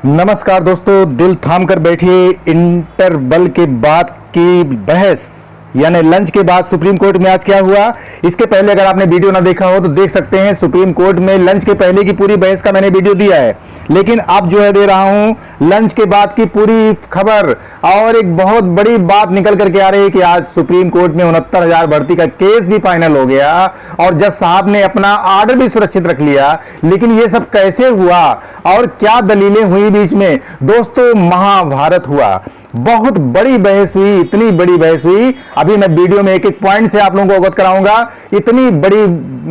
नमस्कार दोस्तों, दिल थाम कर बैठिए। इंटरवल के बाद की बहस यानी लंच के बाद सुप्रीम कोर्ट में आज क्या हुआ, इसके पहले अगर आपने वीडियो ना देखा हो तो देख सकते हैं। सुप्रीम कोर्ट में लंच के पहले की पूरी बहस का मैंने वीडियो दिया है, लेकिन अब जो है दे रहा हूं लंच के बाद की पूरी खबर। और एक बहुत बड़ी बात निकल करके आ रही है कि आज सुप्रीम कोर्ट में 69,000 भर्ती का केस भी फाइनल हो गया और जज साहब ने अपना ऑर्डर भी सुरक्षित रख लिया। लेकिन ये सब कैसे हुआ और क्या दलीलें हुई बीच में? दोस्तों, महाभारत हुआ, बहुत बड़ी बहस हुई, इतनी बड़ी बहस हुई। अभी मैं वीडियो में एक एक पॉइंट से आप लोगों को अवगत कराऊंगा। इतनी बड़ी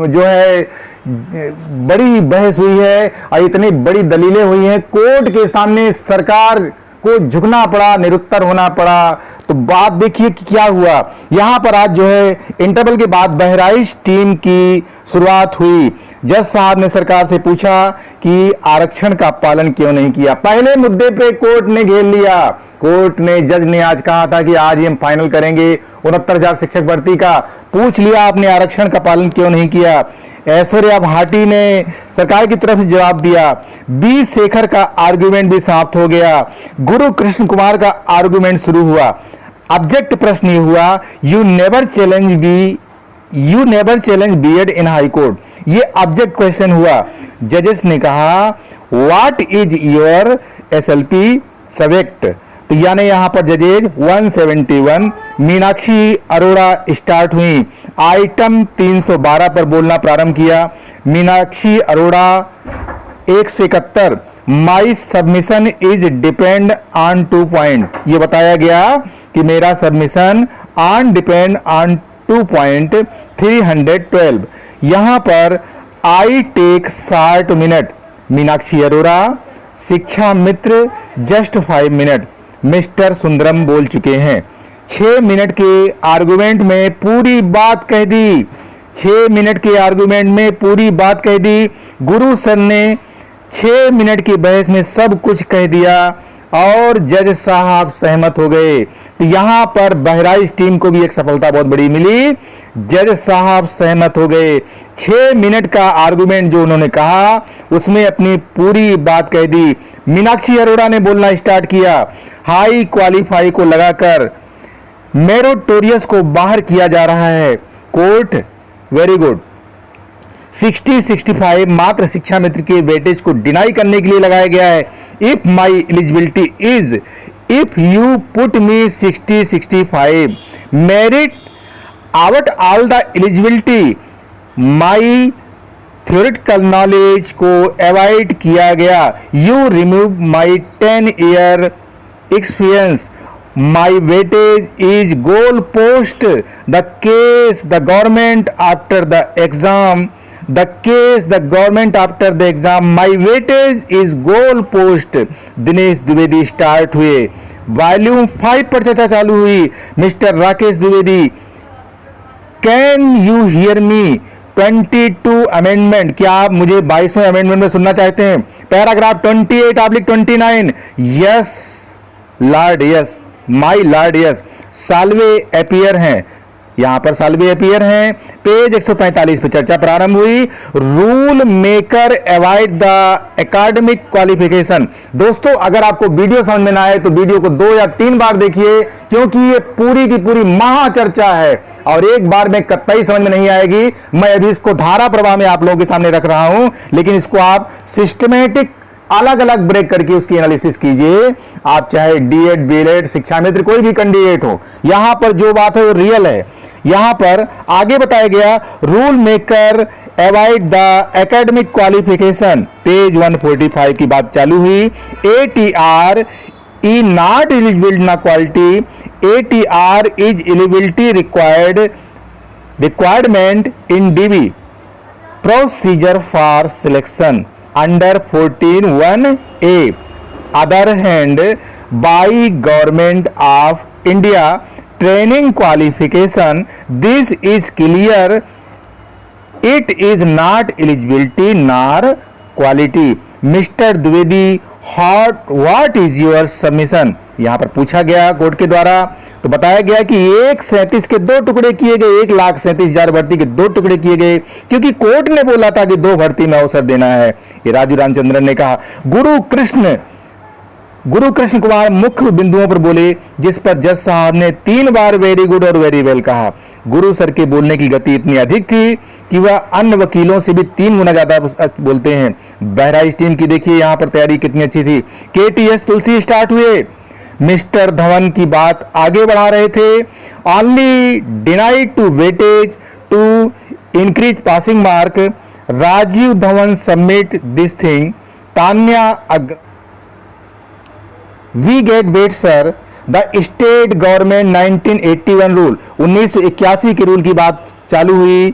जो है बड़ी बहस हुई है और इतनी बड़ी दलीलें हुई हैं। कोर्ट के सामने सरकार को झुकना पड़ा, निरुत्तर होना पड़ा। तो बात देखिए कि क्या हुआ। यहां पर आज जो है इंटरवल के बाद बहराइच टीम की शुरुआत हुई। जज साहब ने सरकार से पूछा कि आरक्षण का पालन क्यों नहीं किया। पहले मुद्दे पे कोर्ट ने घेर लिया। कोर्ट ने, जज ने आज कहा था कि आज ही हम फाइनल करेंगे 69,000 शिक्षक भर्ती का। पूछ लिया आपने आरक्षण का पालन क्यों नहीं किया। ऐश्वर्या भाटी ने सरकार की तरफ से जवाब दिया। बी शेखर का आर्गुमेंट भी समाप्त हो गया। गुरु कृष्ण कुमार का आर्गुमेंट शुरू हुआ। ऑब्जेक्ट प्रश्न ये हुआ, you never challenge BEd in high court. ये ऑब्जेक्ट क्वेश्चन हुआ। जजेस ने कहा, what is your SLP subject. तो यानी यहां पर जजेज 171 मीनाक्षी अरोड़ा स्टार्ट हुई। आइटम 312 पर बोलना प्रारंभ किया। Meenakshi Arora 171, my submission is depend on 2 point. ये बताया गया कि मेरा submission on depend on 2 point 312। यहां पर I take 60 minute. Meenakshi Arora, शिक्षा मित्र जस्ट 5 मिनट। मिस्टर सुंदरम बोल चुके हैं। 6 मिनट के आर्गुमेंट में पूरी बात कह दी। 6 मिनट के आर्गुमेंट में पूरी बात कह दी। गुरु सर ने 6 मिनट की बहस में सब कुछ कह दिया और जज साहब सहमत हो गए। तो यहां पर बहराइच टीम को भी एक सफलता बहुत बड़ी मिली। जज साहब सहमत हो गए। 6 मिनट का आर्गुमेंट जो उन्होंने कहा उसमें अपनी पूरी बात कह दी। मीनाक्षी अरोड़ा ने बोलना स्टार्ट किया। हाई क्वालिफाई को लगाकर मेरिटोरियस को बाहर किया जा रहा है। Court, very good. 60-65 मात्र शिक्षा मित्र के वेटेज को डिनाई करने के लिए लगाया गया है। If my eligibility is, if you put me 60-65 merit out all the eligibility, my theoretical knowledge को अवॉइड किया गया। You remove my 10 year experience, my weightage is goal post. The case the government after the exam, the case the government after the exam, my weightage is goal post। Dinesh Dwivedi start हुए। Volume 5 पर चर्चा चालू हुई। Mister Rakesh Dwivedi, can you hear me 22 amendment. क्या आप मुझे 22वें amendment में सुनना चाहते हैं? Paragraph 28/29। Yes Lord, yes my lord, yes. Salve appear हैं, यहां पर साल्वे अपीयर हैं। पेज 145 पर चर्चा प्रारंभ हुई। Rule maker avoid the academic qualification. दोस्तों, अगर आपको वीडियो समझ में ना आए तो वीडियो को 2 या 3 बार देखिए, क्योंकि ये पूरी की पूरी महाचर्चा है और एक बार में कतई समझ में नहीं आएगी। मैं अभी इसको धारा प्रवाह में आप लोगों के सामने रख रहा हूं, लेकिन इसको आप सिस्टमेटिक अलग अलग ब्रेक करके उसकी एनालिसिस कीजिए। आप चाहे डीएड, बीएड, शिक्षा मित्र, कोई भी कैंडिडेट हो, यहां पर जो बात है वो रियल है। यहां पर आगे बताया गया, rule maker avoid the academic qualification. Page 145 की बात चालू हुई। एटीआर ई नॉट एलिजिबल ना quality, ATR is eligibility requirement in dB procedure for selection under 14(1)(a). Other hand by government of India training qualification, this is clear it is not eligibility nor quality. Mister Dwivedi, what is your submission. यहां पर पूछा गया court के द्वारा, तो बताया गया कि 137 के 2 टुकड़े किए गए। 1,37,000 भर्ती के 2 टुकड़े किए गए, क्योंकि कोर्ट ने बोला था कि 2 भर्ती में अवसर देना है। ये राजू रामचंद्रन ने कहा। गुरु कृष्ण गुरु कृष्ण कुमार मुख्य बिंदुओं पर बोले, जिस पर जज साहब ने 3 बार वेरी गुड और वेरी वेल कहा। गुरु सर के बोलने की गति इतनी अधिक थी कि वह अन्य वकीलों से भी 3 गुना ज्यादा बोलते हैं। बहराइच टीम की देखिए यहाँ पर तैयारी कितनी अच्छी थी। KTS तुलसी स्टार्ट हुए, मिस्टर धवन की बात आगे बढ़ा रहे थे। Only denied to weightage to increase passing mark, Rajiv Dhawan submit this thing, Tanya we get weight sir, the state government 1981 rule, 1981 के रूल की बात चालू हुई।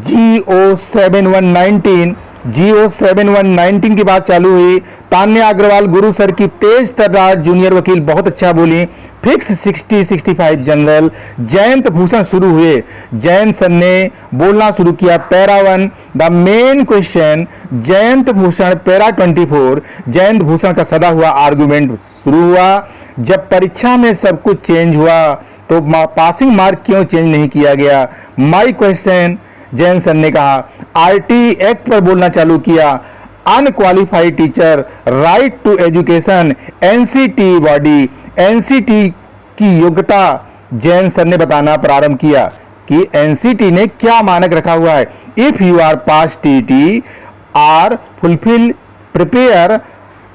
GO7119 की बात चालू हुई। तान्या अग्रवाल गुरु सर की तेज तर्रार जूनियर वकील बहुत अच्छा बोली। फिक्स 60-65 जनरल जयंत भूषण शुरू हुए। जयंत सर ने बोलना शुरू किया। Para 1 the main question, Jayant Bhushan para 24। Jayant Bhushan का सदा हुआ आर्गुमेंट शुरू हुआ। जब परीक्षा में सब कुछ चेंज हुआ तो पासिंग मार्क क्यों चेंज नहीं किया गया? माई क्वेश्चन, जैन सर ने कहा। RT एक्ट पर बोलना चालू किया। Unqualified teacher right to education, NCT body, NCT की योग्यता जैन सर ने बताना प्रारंभ किया कि NCT ने क्या मानक रखा हुआ है। If you are pass TT or fulfil prepare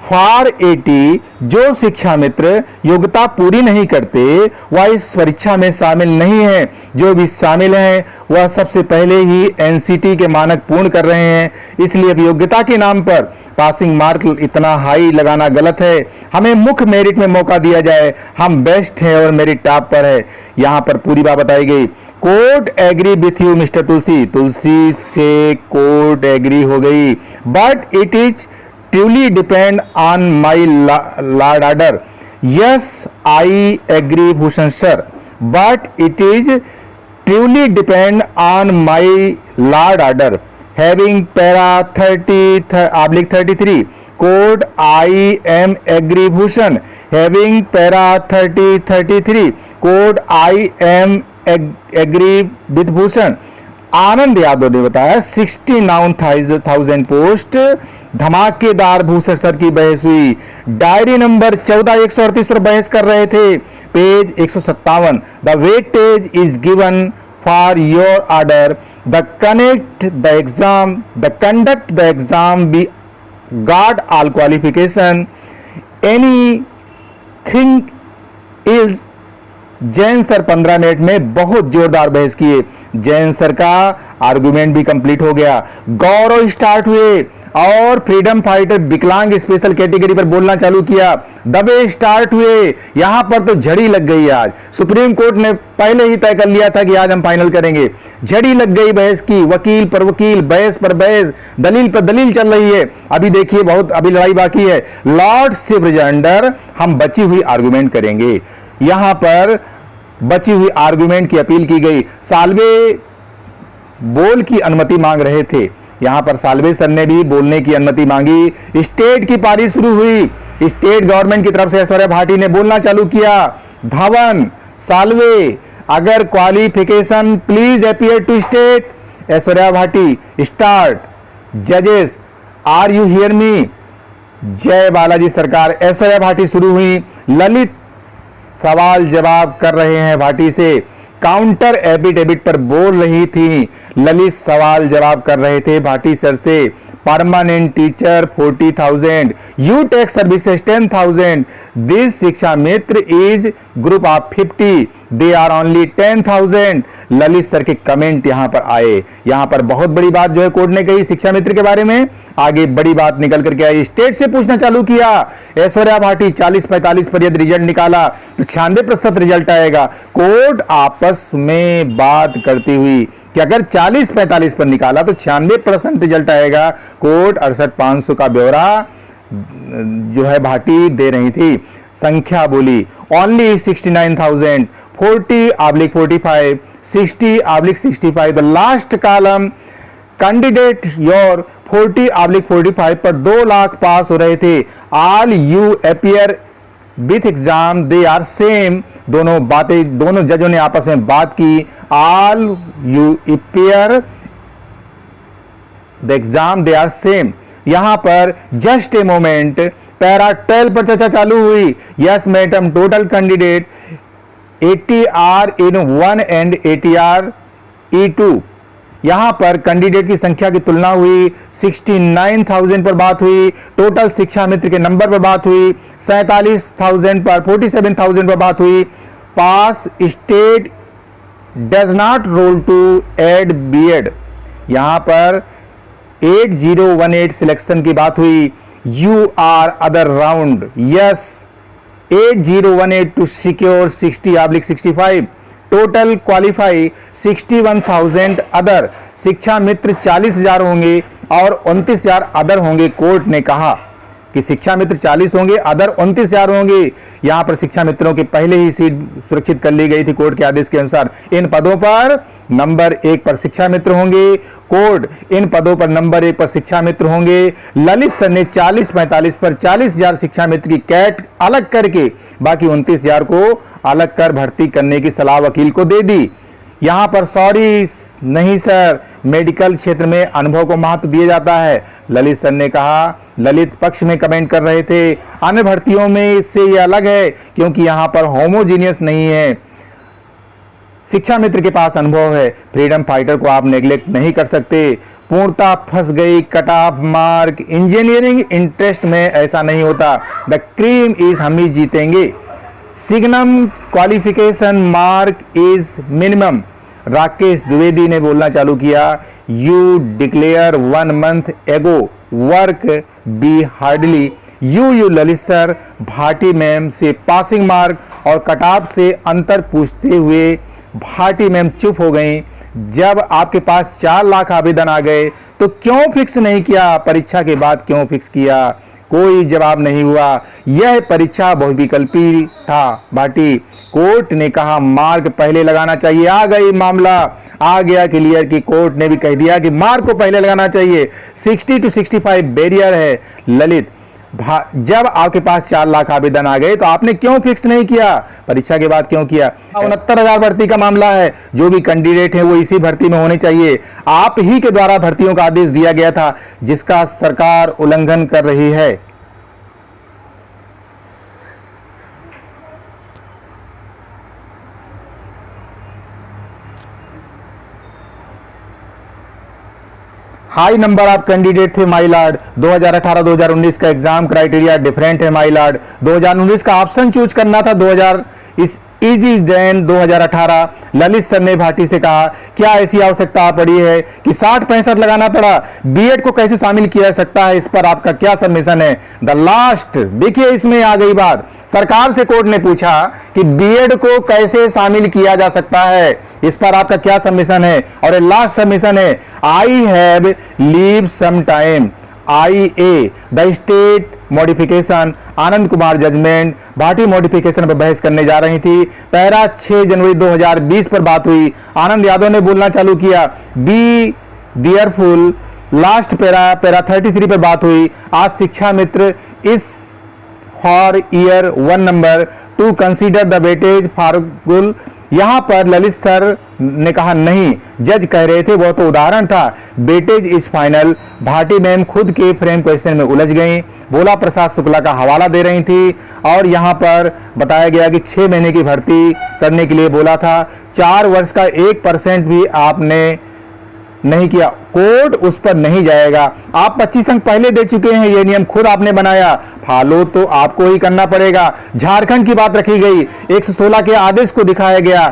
for 80, जो शिक्षा मित्र योग्यता पूरी नहीं करते वह इस परीक्षा में शामिल नहीं है। जो भी शामिल हैं वह सबसे पहले ही NCT के मानक पूर्ण कर रहे हैं। इसलिए अब योग्यता के नाम पर पासिंग मार्क इतना हाई लगाना गलत है। हमें मुख्य मेरिट में मौका दिया जाए। हम बेस्ट हैं और मेरिट टॉप पर है। यहाँ पर पूरी बात बताई गई। Court agree with you mister Tulsi, Tulsi से कोर्ट एग्री हो गई। But it is truly depend on my lord order. Yes, I agree Bhushan sir, but it is truly depend on my lord order. Having para 30/33 code I am agree Bhushan. Having para 30/33 code I am agree with Bhushan. Anand Yadav ने बताया 69,000 post, धमाकेदार Bhushan sir की बहस हुई। Diary number 14/138 पर बहस कर रहे थे। Page 157, the weightage is given for your order, the conduct the exam be got all qualification, anything is. Jain sir 15 minute में बहुत जोरदार बहस किए। जैन सर का आर्गुमेंट भी कंप्लीट हो गया। गौरव स्टार्ट हुए और फ्रीडम फाइटर विकलांग स्पेशल कैटेगरी पर बोलना चालू किया। दबे स्टार्ट हुए। यहां पर तो झड़ी लग गई। आज सुप्रीम कोर्ट ने पहले ही तय कर लिया था कि आज हम फाइनल करेंगे। झड़ी लग गई बहस की, वकील पर वकील, बहस पर बहस, दलील पर दलील चल रही है। अभी देखिए बहुत अभी लड़ाई बाकी है। लॉर्ड शिव अंडर हम बची हुई आर्गुमेंट करेंगे। यहां पर बची हुई आर्गुमेंट की अपील की गई। साल्वे बोल की अनुमति मांग रहे थे। यहां पर साल्वे सर ने भी बोलने की अनुमति मांगी। स्टेट की पारी शुरू हुई। स्टेट गवर्नमेंट की तरफ से ऐश्वर्या भाटी ने बोलना चालू किया। धवन, साल्वे, अगर qualification please appear to state. Aishwarya Bhati start. जजेस आर यू हियर मी? जय बालाजी सरकार। ऐश्वर्या भाटी शुरू हुई। ललित सवाल जवाब कर रहे हैं भाटी से। काउंटर एफिडेविट पर बोल रही थी। ललित सवाल जवाब कर रहे थे भाटी सर से। Permanent teacher 40,000, you take services 10,000, this Shiksha Mitra is group of 50, they are only 10,000। Lalit sir के कमेंट यहां पर आए। यहां पर बहुत बड़ी बात जो है कोर्ट ने कही शिक्षा मित्र के बारे में। आगे बड़ी बात निकल करके आई। स्टेट से पूछना चालू किया। ऐश्वर्या भाटी 40-45 पर यदि रिजल्ट निकाला तो 96% रिजल्ट आएगा। कोर्ट आपस में बात करती हुई कि अगर 40-45 पर निकाला तो 96% रिजल्ट आएगा। कोर्ट 68,500 का ब्यौरा जो है भाटी दे रही थी। संख्या बोली only 69,000, 40/45, 60/65। The last column candidate your 40/45 पर 2 लाख पास हो रहे थे। All you appear with exam they are same. दोनों बातें दोनों जजों ने आपस में बात की। All you appear the exam they are same. यहां पर जस्ट ए मोमेंट पैरा 12 पर चर्चा चालू हुई। Yes madam, total candidate 80 are in 1 and 80 are E2। यहां पर कैंडिडेट की संख्या की तुलना हुई, 69,000 पर बात हुई। टोटल शिक्षा मित्र के नंबर पर बात हुई, 47,000 पर, 47,000 पर बात हुई। Pass state does not roll to add BEd. यहां पर 8018 सिलेक्शन की बात हुई। You are other round, yes 8018 to secure 60/65। Total qualify 61,000 other. Shiksha Mitra 40,000 होंगे और 29,000 अदर होंगे। कोर्ट ने कहा कि शिक्षा मित्र 40 होंगे, अदर 29,000 होंगे। यहां पर शिक्षा मित्रों की पहले ही सीट सुरक्षित कर ली गई थी कोर्ट के आदेश के अनुसार। इन पदों पर नंबर 1 पर शिक्षा मित्र होंगे। कोर्ट इन पदों पर नंबर 1 पर शिक्षा मित्र होंगे। ललित सर ने 40-45 पर 40,000 शिक्षा मित्र की कैट अलग करके बाकी 29,000 को अलग कर भर्ती करने की सलाह वकील को दे दी। यहां पर सॉरी नहीं सर, मेडिकल क्षेत्र में अनुभव को महत्व दिया जाता है, ललित सर ने कहा। ललित पक्ष में कमेंट कर रहे थे। अन्य भर्तियों में इससे यह अलग है क्योंकि यहां पर होमोजीनियस नहीं है। शिक्षा मित्र के पास अनुभव है, फ्रीडम फाइटर को आप नेग्लेक्ट नहीं कर सकते। पूर्णता फंस गई, cut off mark. Engineering interest में ऐसा नहीं होता। द क्रीम इज हम ही जीतेंगे। सिग्नम qualification mark is minimum. Rakesh Dwivedi ने बोलना चालू किया। You declare 1 month ago work be hardly. You Lalit sir Bhati ma'am से पासिंग मार्क और कट ऑफ से अंतर पूछते हुए भाटी मैम चुप हो गई। जब आपके पास 4 लाख आवेदन आ गए तो क्यों फिक्स नहीं किया? परीक्षा के बाद क्यों फिक्स किया? कोई जवाब नहीं हुआ। यह परीक्षा बहुविकल्पी था भाटी। कोर्ट ने कहा मार्क पहले लगाना चाहिए। आ गई मामला, आ गया क्लियर कि कोर्ट ने भी कह दिया कि मार्क को पहले लगाना चाहिए। 60 to 65 बैरियर है। ललित, जब आपके पास 4 लाख आवेदन आ गए तो आपने क्यों फिक्स नहीं किया? परीक्षा के बाद क्यों किया? 69,000 भर्ती का मामला है। जो भी कैंडिडेट है वो इसी भर्ती में होने चाहिए। आप ही के द्वारा भर्तियों का आदेश दिया गया था जिसका सरकार उल्लंघन कर रही है। हाई नंबर ऑफ कैंडिडेट थे माई लॉर्ड। 2018-2019 का एग्जाम क्राइटेरिया डिफरेंट है माई लॉर्ड। 2019 का ऑप्शन चूज करना था 2000 इस इजी देन 2018। ललित सर ने भाटी से कहा क्या ऐसी आवश्यकता पड़ी है कि 60-65 लगाना पड़ा? बीएड को कैसे शामिल किया जा सकता है? इस पर आपका क्या सबमिशन है? द लास्ट, देखिए इसमें आ गई बात। सरकार से कोर्ट ने पूछा कि बीएड को कैसे शामिल किया जा सकता है, इस पर आपका क्या सबमिशन है? और लास्ट सबमिशन है I have leave some time IA the state modification Anand Kumar judgment. Bhati modification पर बहस करने जा रही थी। पैरा 6 जनवरी 2020 पर बात हुई। आनंद यादव ने बोलना चालू किया। बी डियरफुल लास्ट पैरा 33 पर बात हुई। आज Shiksha Mitra is for year 1 number to consider the weightage फारगुल। यहां पर ललित सर ने कहा नहीं, जज कह रहे थे वो तो उदाहरण था, weightage is final. Bhati ma'am खुद के फ्रेम क्वेश्चन में उलझ गई। बोला प्रसाद शुक्ला का हवाला दे रही थी और यहां पर बताया गया कि 6 महीने की भर्ती करने के लिए बोला था। 4 वर्ष का 1% भी आपने नहीं किया। कोर्ट उस पर नहीं जाएगा। आप 25 अंक पहले दे चुके हैं, यह नियम खुद आपने बनाया, फॉलो तो आपको ही करना पड़ेगा। झारखंड की बात रखी गई, 116 के आदेश को दिखाया गया,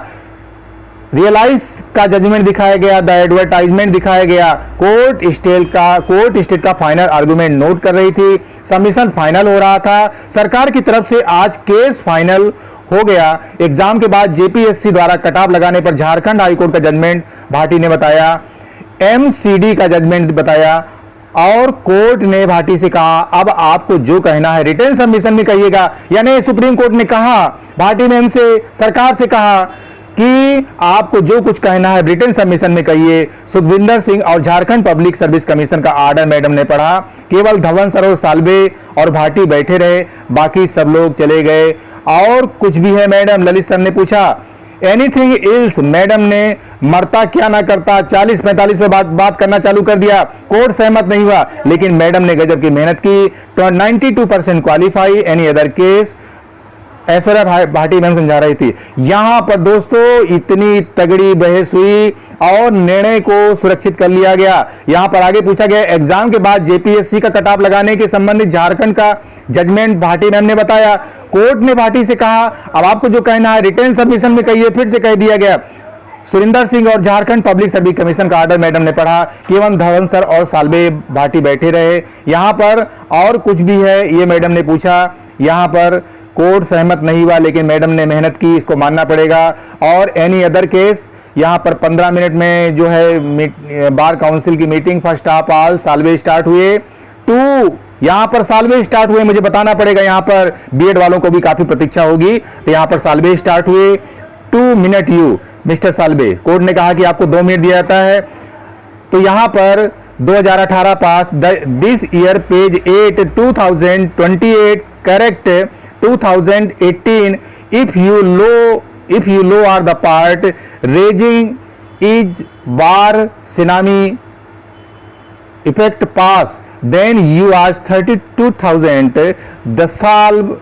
रियलाइज का जजमेंट दिखाया गया, द एडवर्टाइजमेंट दिखाया गया। कोर्ट स्टेट का फाइनल आर्गुमेंट नोट कर रही थी। सबमिशन फाइनल हो रहा था। सरकार की तरफ से आज केस फाइनल हो गया। एग्जाम के बाद जेपीएससी द्वारा कट ऑफ लगाने पर झारखंड हाईकोर्ट का जजमेंट भाटी ने बताया, एमसीडी का जजमेंट बताया और कोर्ट ने भाटी से कहा अब आपको जो कहना है रिटर्न सबमिशन में कहिएगा। यानी सुप्रीम कोर्ट ने कहा भाटी मैम से, सरकार से कहा कि आपको जो कुछ कहना है रिटर्न सबमिशन में कहिए। सुखविंदर सिंह और झारखंड पब्लिक सर्विस कमीशन का आर्डर मैडम ने पढ़ा। केवल धवन सर और सालवे और भाटी बैठे रहे, बाकी सब लोग चले गए। और कुछ भी है मैडम? ललित सर ने पूछा। एनीथिंग इल्स, मैडम ने मरता क्या ना करता 40-45 पे बात करना चालू कर दिया। कोर्ट सहमत नहीं हुआ, लेकिन मैडम ने गजब की मेहनत की। 92% qualify, any other case, Aishwarya Bhati ma'am समझा रही थी। यहां पर दोस्तों इतनी तगड़ी बहस हुई और निर्णय को सुरक्षित कर लिया गया। यहां पर आगे पूछा गया, एग्जाम के बाद जेपीएससी का कट ऑफ लगाने के संबंधित झारखंड का जजमेंट भाटी मैम ने बताया। कोर्ट ने भाटी से कहा, अब आपको जो कहना है रिटर्न सबमिशन में कहिए, फिर से कह दिया गया। सुरिंदर सिंह और झारखंड पब्लिक सर्विस कमीशन का ऑर्डर मैडम ने पढ़ा। केवल धवन सर और सालवे भाटी बैठे रहे। यहां पर और कुछ भी है ये मैडम ने पूछा। यहां पर कोर्ट सहमत नहीं हुआ, लेकिन मैडम ने मेहनत की, इसको मानना पड़ेगा। और एनी अदर केस, यहां पर 15 मिनट में जो है बार काउंसिल की meeting first of all Salve start हुए। यहां पर सालवे स्टार्ट हुए, मुझे बताना पड़ेगा, यहां पर बीएड वालों को भी काफी प्रतीक्षा होगी। तो यहां पर सालवे स्टार्ट हुए। 2 minute you mister Salve, court ने कहा कि आपको 2 मिनट दिया जाता है। तो यहां पर 2018 pass, this year page 8 2028 correct 2018 if you low are the part raising is bar tsunami effect pass, then you ask 32,000 the solve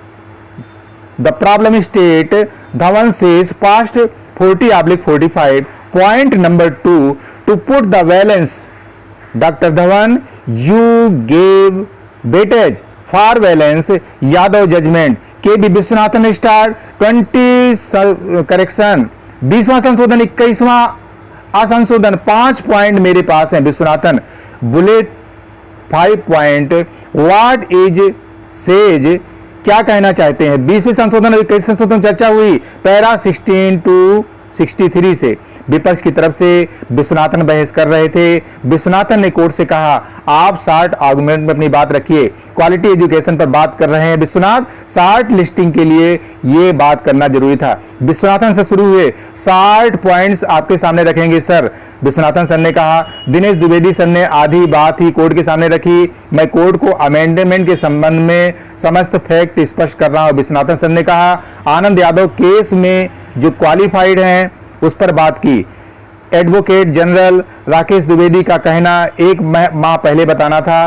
the problem state. Dhawan says past 40/45. Point number 2, to put the balance, Dr. Dhawan, you gave weightage for balance. Yadav judgment. के Viswanathan star 20 correction, 20वां संशोधन, 21वां असंशोधन। 5 point मेरे पास है Vishwanathan. Bullet 5 point, what is says, क्या कहना चाहते हैं। 20वें संशोधन और 21वें संशोधन चर्चा हुई पैरा 16 to 63 से। विपक्ष की तरफ से विश्वनाथन बहस कर रहे थे। विश्वनाथन ने कोर्ट से कहा, आप 60 आर्गुमेंट में अपनी बात रखिए। क्वालिटी एजुकेशन पर बात कर रहे हैं विश्वनाथ, 60 लिस्टिंग के लिए ये बात करना जरूरी था। विश्वनाथन से शुरू हुए, 60 पॉइंट्स आपके सामने रखेंगे सर, विश्वनाथन सर ने कहा। दिनेश द्विवेदी सर ने आधी बात ही कोर्ट के सामने रखी। मैं कोर्ट को अमेंडमेंट के संबंध में समस्त फैक्ट स्पष्ट कर रहा हूं, विश्वनाथन सर ने कहा। आनंद यादव केस में जो क्वालिफाइड हैं उस पर बात की। एडवोकेट जनरल राकेश द्विवेदी का कहना 1 माह पहले बताना था।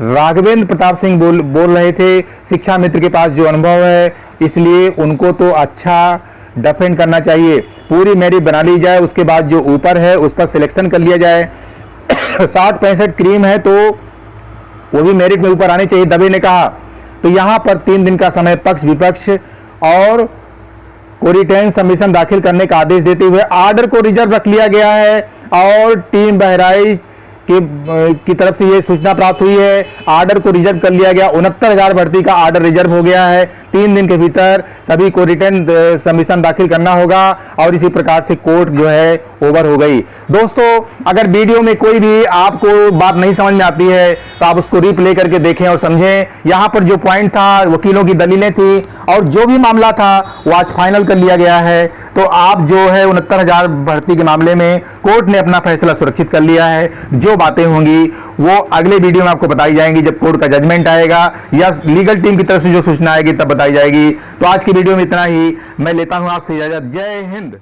राघवेंद्र प्रताप सिंह बोल रहे थे, शिक्षा मित्र के पास जो अनुभव है इसलिए उनको तो अच्छा डिफेंड करना चाहिए। पूरी मेरिट बना ली जाए, उसके बाद जो ऊपर है उस पर सिलेक्शन कर लिया जाए। 60-65 क्रीम है तो वो भी मेरिट में ऊपर आने चाहिए, दबे ने कहा। तो यहां पर 3 दिन का समय पक्ष विपक्ष और को रिटर्न सबमिशन दाखिल करने का आदेश देते हुए ऑर्डर को रिजर्व रख लिया गया है। और टीम बहराइच की तरफ से यह सूचना प्राप्त हुई है, ऑर्डर को रिजर्व कर लिया गया। 69,000 भर्ती का ऑर्डर रिजर्व हो गया है। 3 दिन के भीतर सभी को रिटर्न सबमिशन दाखिल करना होगा और इसी प्रकार से कोर्ट जो है ओवर हो गई। दोस्तों, अगर वीडियो में कोई भी आपको बात नहीं समझ में आती है तो आप उसको रिप्ले करके देखें और समझें। यहां पर जो पॉइंट था, वकीलों की दलीलें थी और जो भी मामला था वो आज फाइनल कर लिया गया है। तो आप जो है 69,000 भर्ती के मामले में कोर्ट ने अपना फैसला सुरक्षित कर लिया है। जो बातें होंगी वो अगले वीडियो में आपको बताई जाएंगी जब कोर्ट का जजमेंट आएगा या लीगल टीम की तरफ से जो सूचना आएगी तब बताई जाएगी। तो आज की वीडियो में इतना ही, मैं लेता हूं आपसे इजाजत। जय हिंद।